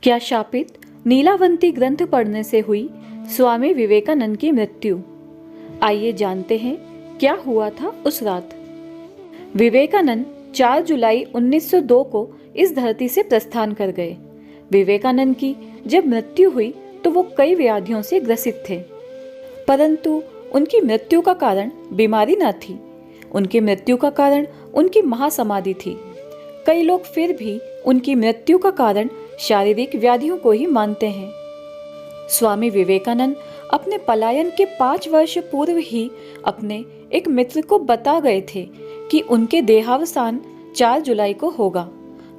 क्या शापित नीलावंती ग्रंथ पढ़ने से हुई स्वामी विवेकानंद की मृत्यु? आइए जानते हैं क्या हुआ था उस रात। विवेकानंद 4 जुलाई 1902 को इस धरती से प्रस्थान कर गए। विवेकानंद की जब मृत्यु हुई तो वो कई व्याधियों से ग्रसित थे, परंतु उनकी मृत्यु का कारण बीमारी न थी। उनकी मृत्यु का कारण उनकी महासमाधि थी। कई लोग फिर भी उनकी मृत्यु का कारण शारीरिक व्याधियों को ही मानते हैं। स्वामी विवेकानंद अपने पलायन के 5 वर्ष पूर्व ही अपने एक मित्र को बता गए थे कि उनके देहावसान 4 जुलाई को होगा,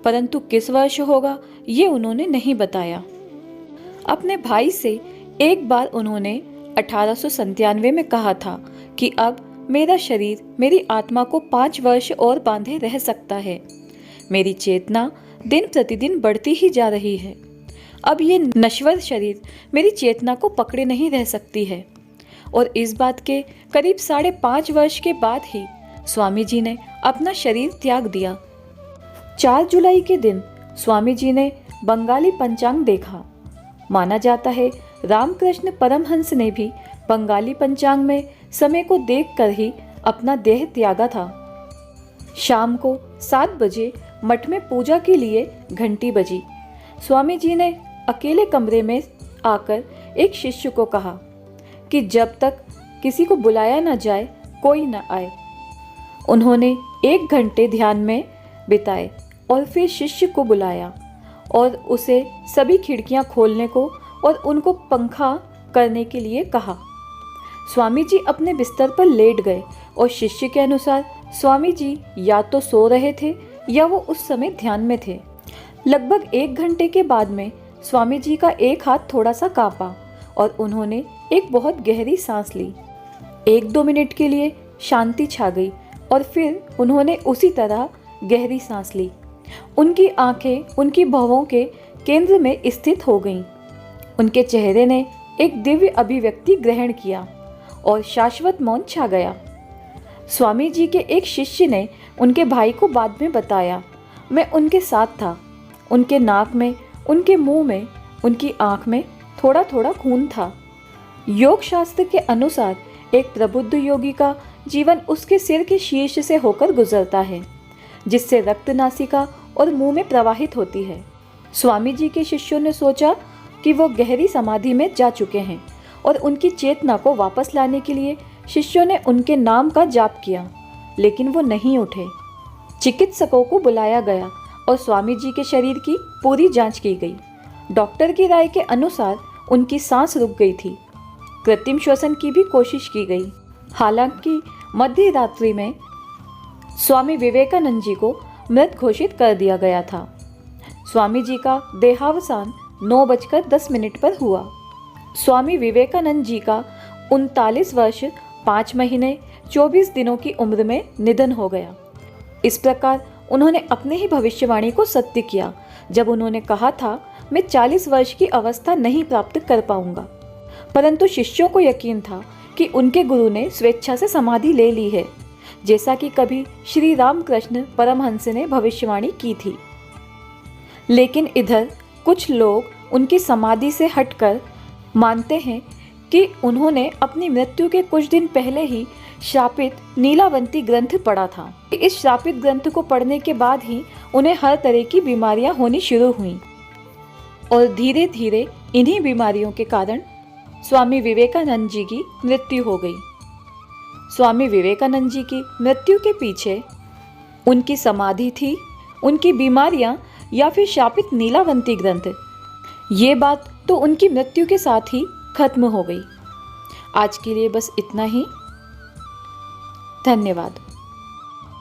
परंतु किस वर्ष होगा ये उन्होंने नहीं बताया। अपने भाई से एक बार उन्होंने 1897 में कहा था कि अब मेरा शरीर मेरी आत्मा को 5 वर्ष और बांधे रह सकता है। मेरी चेतना दिन प्रतिदिन बढ़ती ही जा रही है। अब ये नश्वर शरीर मेरी चेतना को पकड़े नहीं रह सकती है। और इस बात के करीब 5.5 वर्ष के बाद ही स्वामी जी ने अपना शरीर त्याग दिया। 4 जुलाई के दिन स्वामी जी ने बंगाली पंचांग देखा। माना जाता है रामकृष्ण परमहंस ने भी बंगाली पंचांग में समय को देखकर ही अपना देह त्यागा था। शाम को 7 बजे मठ में पूजा के लिए घंटी बजी। स्वामी जी ने अकेले कमरे में आकर एक शिष्य को कहा कि जब तक किसी को बुलाया न जाए कोई न आए। उन्होंने 1 घंटे ध्यान में बिताए और फिर शिष्य को बुलाया और उसे सभी खिड़कियां खोलने को और उनको पंखा करने के लिए कहा। स्वामी जी अपने बिस्तर पर लेट गए और शिष्य के अनुसार स्वामी जी या तो सो रहे थे या वो उस समय ध्यान में थे। लगभग 1 घंटे के बाद में स्वामी जी का एक हाथ थोड़ा सा कांपा और उन्होंने एक बहुत गहरी सांस ली। 1-2 मिनट के लिए शांति छा गई और फिर उन्होंने उसी तरह गहरी सांस ली। उनकी आंखें उनकी भौहों के केंद्र में स्थित हो गईं। उनके चेहरे ने एक दिव्य अभिव्यक्ति ग्रहण किया और शाश्वत मौन छा गया। स्वामी जी के एक शिष्य ने उनके भाई को बाद में बताया, मैं उनके साथ था। उनके नाक में, उनके मुंह में, उनकी आंख में थोड़ा थोड़ा खून था। योग शास्त्र के अनुसार एक प्रबुद्ध योगी का जीवन उसके सिर के शीर्ष से होकर गुजरता है, जिससे रक्त नासिका और मुंह में प्रवाहित होती है। स्वामी जी के शिष्यों ने सोचा कि वो गहरी समाधि में जा चुके हैं और उनकी चेतना को वापस लाने के लिए शिष्यों ने उनके नाम का जाप किया, लेकिन वो नहीं उठे। चिकित्सकों को बुलाया गया और स्वामी जी के शरीर की पूरी जांच की गई। डॉक्टर की राय के अनुसार उनकी सांस रुक गई थी। कृत्रिम श्वसन की भी कोशिश की गई। हालांकि मध्य रात्रि में स्वामी विवेकानंद जी को मृत घोषित कर दिया गया था। स्वामी जी का देहावसान 9:10 पर हुआ। स्वामी विवेकानंद जी का 39 वर्ष 5 महीने 24 दिनों की उम्र में निधन हो गया। इस प्रकार उन्होंने अपने ही भविष्यवाणी को सत्य किया जब उन्होंने कहा था, मैं 40 वर्ष की अवस्था नहीं प्राप्त कर पाऊंगा। परंतु शिष्यों को यकीन था कि उनके गुरु ने स्वेच्छा से समाधि ले ली है, जैसा कि कभी श्री रामकृष्ण परमहंस ने भविष्यवाणी की थी। लेकिन इधर कुछ लोग उनकी समाधि से हटकर मानते हैं कि उन्होंने अपनी मृत्यु के कुछ दिन पहले ही श्रापित नीलावंती ग्रंथ पढ़ा था। इस श्रापित ग्रंथ को पढ़ने के बाद ही उन्हें हर तरह की बीमारियां होनी शुरू हुईं और धीरे धीरे इन्हीं बीमारियों के कारण स्वामी विवेकानंद जी की मृत्यु हो गई। स्वामी विवेकानंद जी की मृत्यु के पीछे उनकी समाधि थी, उनकी बीमारियां या फिर श्रापित नीलावंती ग्रंथ, ये बात तो उनकी मृत्यु के साथ ही खत्म हो गई। आज के लिए बस इतना ही। धन्यवाद।